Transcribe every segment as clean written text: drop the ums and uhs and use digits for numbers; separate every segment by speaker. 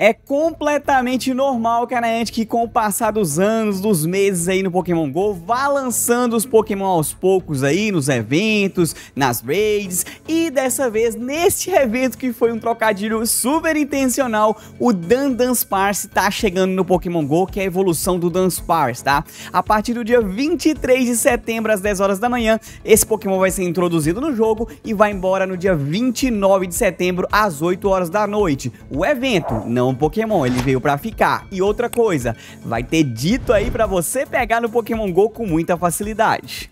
Speaker 1: É completamente normal, cara, que com o passar dos anos, dos meses aí no Pokémon GO, vá lançando os Pokémon aos poucos aí nos eventos, nas raids, e dessa vez, neste evento que foi um trocadilho super intencional, o Dunsparce tá chegando no Pokémon GO, que é a evolução do Dunsparce, tá? A partir do dia 23 de setembro, às 10 horas da manhã, esse Pokémon vai ser introduzido no jogo e vai embora no dia 29 de setembro, às 8 horas da noite. O evento não Pokémon, ele veio pra ficar. E outra coisa, vai ter dito aí pra você pegar no Pokémon GO com muita facilidade.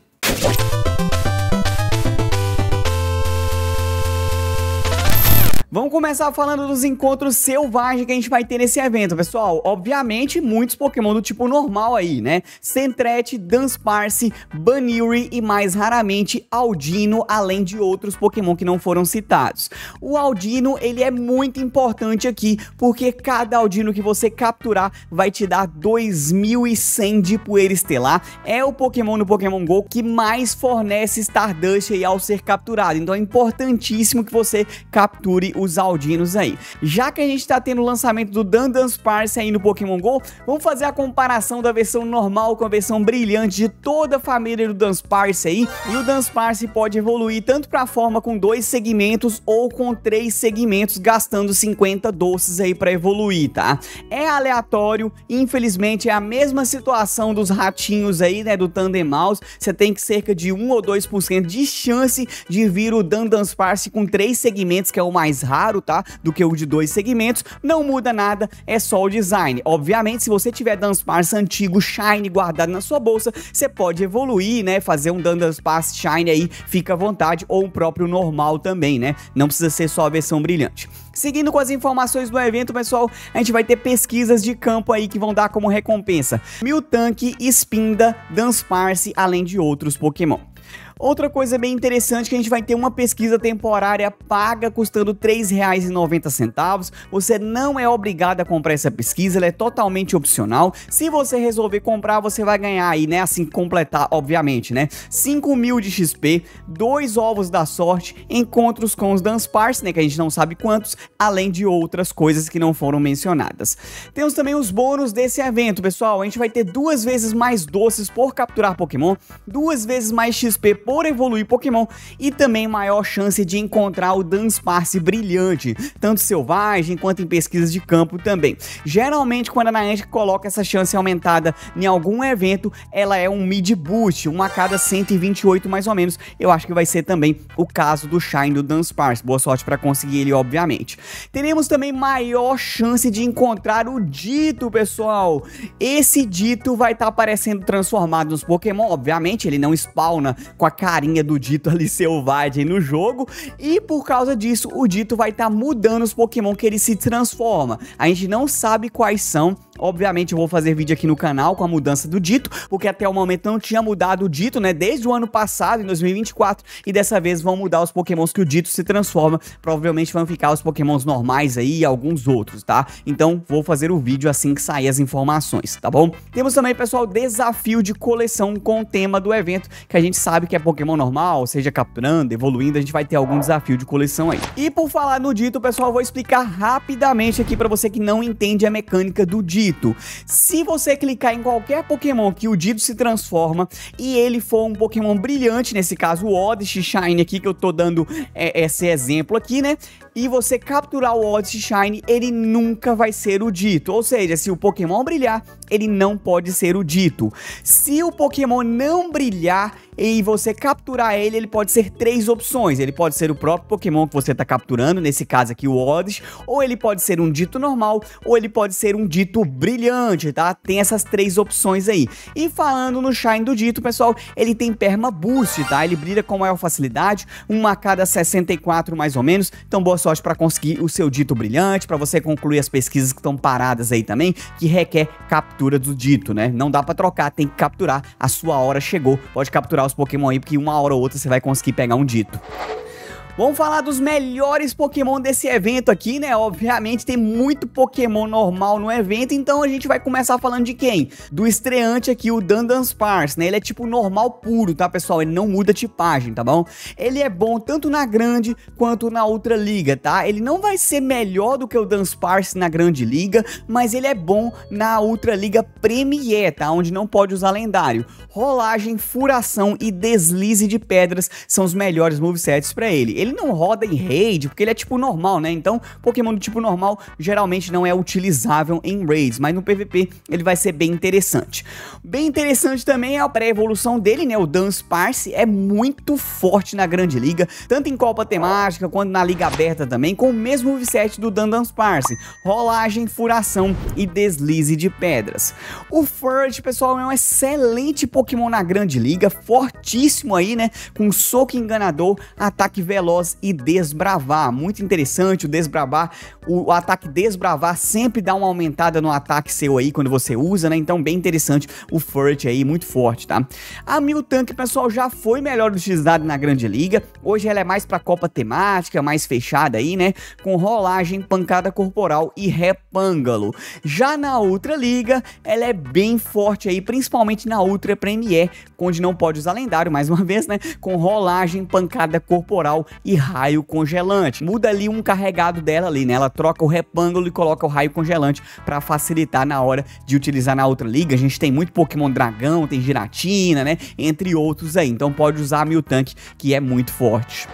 Speaker 1: Vamos começar falando dos encontros selvagens que a gente vai ter nesse evento, pessoal. Obviamente, muitos Pokémon do tipo normal aí, né? Sentret, Dunsparce, Buneary e mais raramente Audino, além de outros Pokémon que não foram citados. O Audino, ele é muito importante aqui, porque cada Audino que você capturar vai te dar 2100 de poeira estelar. É o Pokémon no Pokémon GO que mais fornece Stardust aí ao ser capturado. Então é importantíssimo que você capture os Audinos aí. Já que a gente tá tendo o lançamento do Dunsparce aí no Pokémon GO, vamos fazer a comparação da versão normal com a versão brilhante de toda a família do Dunsparce aí. E o Dunsparce pode evoluir tanto para a forma com 2 segmentos ou com 3 segmentos, gastando 50 doces aí para evoluir, tá? É aleatório, infelizmente é a mesma situação dos ratinhos aí, né, do Tandemaus. Você tem que cerca de 1 ou 2% de chance de vir o Dunsparce com 3 segmentos, que é o mais raro, tá? Do que o de 2 segmentos. Não muda nada, é só o design. Obviamente, se você tiver Dunsparce antigo, Shine, guardado na sua bolsa, você pode evoluir, né? Fazer um Dunsparce Shine aí, fica à vontade, ou o próprio normal também, né? Não precisa ser só a versão brilhante. Seguindo com as informações do evento, pessoal, a gente vai ter pesquisas de campo aí que vão dar como recompensa Miltank, Spinda, Dunsparce, além de outros Pokémon. Outra coisa bem interessante, que a gente vai ter uma pesquisa temporária paga custando R$ 3,90. Você não é obrigado a comprar essa pesquisa, ela é totalmente opcional. Se você resolver comprar, você vai ganhar aí, né, assim que completar, obviamente, né, 5.000 de XP, 2 ovos da sorte, encontros com os Dunsparce, né, que a gente não sabe quantos, além de outras coisas que não foram mencionadas. Temos também os bônus desse evento, pessoal. A gente vai ter 2 vezes mais doces por capturar Pokémon, 2 vezes mais XP por evoluir Pokémon e também maior chance de encontrar o Dunsparce brilhante, tanto selvagem quanto em pesquisas de campo também. Geralmente, quando a Niantic coloca essa chance aumentada em algum evento, ela é um mid boost, uma a cada 128 mais ou menos. Eu acho que vai ser também o caso do Shine do Dunsparce. Boa sorte para conseguir ele, obviamente. Teremos também maior chance de encontrar o Ditto, pessoal. Esse Ditto vai estar aparecendo transformado nos Pokémon. Obviamente, ele não spawna com a carinha do Ditto ali selvagem no jogo, e por causa disso o Ditto vai estar mudando os Pokémon que ele se transforma. A gente não sabe quais são. Obviamente eu vou fazer vídeo aqui no canal com a mudança do Ditto, porque até o momento não tinha mudado o Ditto, né, desde o ano passado, em 2024, e dessa vez vão mudar os Pokémons que o Ditto se transforma. Provavelmente vão ficar os Pokémons normais aí e alguns outros, tá? Então vou fazer o vídeo assim que sair as informações, tá bom? Temos também, pessoal, desafio de coleção com o tema do evento, que a gente sabe que é Pokémon normal, seja capturando, evoluindo, a gente vai ter algum desafio de coleção aí. E por falar no Ditto, pessoal, eu vou explicar rapidamente aqui pra você que não entende a mecânica do Ditto. Se você clicar em qualquer Pokémon que o Ditto se transforma e ele for um Pokémon brilhante, nesse caso o Oddish Shine aqui, que eu tô dando esse exemplo aqui, né? E você capturar o Oddish Shine, ele nunca vai ser o Ditto. Ou seja, se o Pokémon brilhar, ele não pode ser o Ditto. Se o Pokémon não brilhar e você capturar ele, ele pode ser 3 opções. Ele pode ser o próprio Pokémon que você está capturando, nesse caso aqui o Oddish, ou ele pode ser um Ditto normal, ou ele pode ser um Ditto brilhante, tá? Tem essas 3 opções aí. E falando no Shine do Ditto, pessoal, ele tem Perma Boost, tá? Ele brilha com maior facilidade, uma a cada 64 mais ou menos. Então boa sorte para conseguir o seu Ditto brilhante, para você concluir as pesquisas que estão paradas aí também, que requer captura do Ditto, né? Não dá para trocar, tem que capturar. A sua hora chegou. Pode capturar os Pokémon aí, porque uma hora ou outra você vai conseguir pegar um Ditto. Vamos falar dos melhores Pokémon desse evento aqui, né? Obviamente tem muito Pokémon normal no evento, então a gente vai começar falando de quem? Do estreante aqui, o Dunsparce, né? Ele é tipo normal puro, tá, pessoal? Ele não muda tipagem, tá bom? Ele é bom tanto na grande quanto na Ultra Liga, tá? Ele não vai ser melhor do que o Dunsparce na grande liga, mas ele é bom na Ultra Liga Premier, tá? Onde não pode usar lendário. Rolagem, furação e deslize de pedras são os melhores movesets pra ele. Ele não roda em raid, porque ele é tipo normal, né? Então, Pokémon do tipo normal geralmente não é utilizável em raids, mas no PVP ele vai ser bem interessante. Bem interessante também é a pré-evolução dele, né? O Dunsparce é muito forte na grande liga, tanto em Copa Temática quanto na liga aberta também, com o mesmo moveset do Dunsparce. Rolagem, furação e deslize de pedras. O Furret, pessoal, é um excelente Pokémon na grande liga, fortíssimo aí, né? Com soco enganador, ataque veloz e desbravar. Muito interessante o desbravar. O ataque desbravar sempre dá uma aumentada no ataque seu aí quando você usa, né? Então bem interessante o Furret aí, muito forte, tá? A Miltank, pessoal, já foi melhor utilizada na grande liga. Hoje ela é mais pra Copa Temática, mais fechada aí, né? Com rolagem, pancada corporal e repângalo. Já na Ultra Liga, ela é bem forte aí, principalmente na Ultra Premier, onde não pode usar lendário, mais uma vez, né? Com rolagem, pancada corporal e raio congelante. Muda ali um carregado dela ali, né? Ela troca o repângalo e coloca o raio congelante para facilitar na hora de utilizar na Ultra Liga. A gente tem muito Pokémon dragão, tem Giratina, né? Entre outros aí. Então pode usar a Miltank, que é muito forte.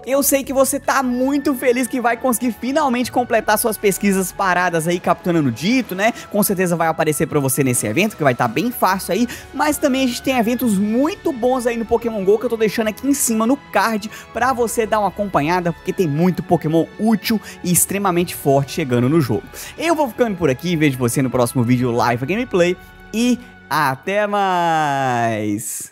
Speaker 1: Eu sei que você tá muito feliz que vai conseguir finalmente completar suas pesquisas paradas aí capturando dito, né? Com certeza vai aparecer pra você nesse evento, que vai estar bem fácil aí. Mas também a gente tem eventos muito bons aí no Pokémon GO, que eu tô deixando aqui em cima no card pra você dar uma acompanhada, porque tem muito Pokémon útil e extremamente forte chegando no jogo. Eu vou ficando por aqui, vejo você no próximo vídeo Live Gameplay e até mais!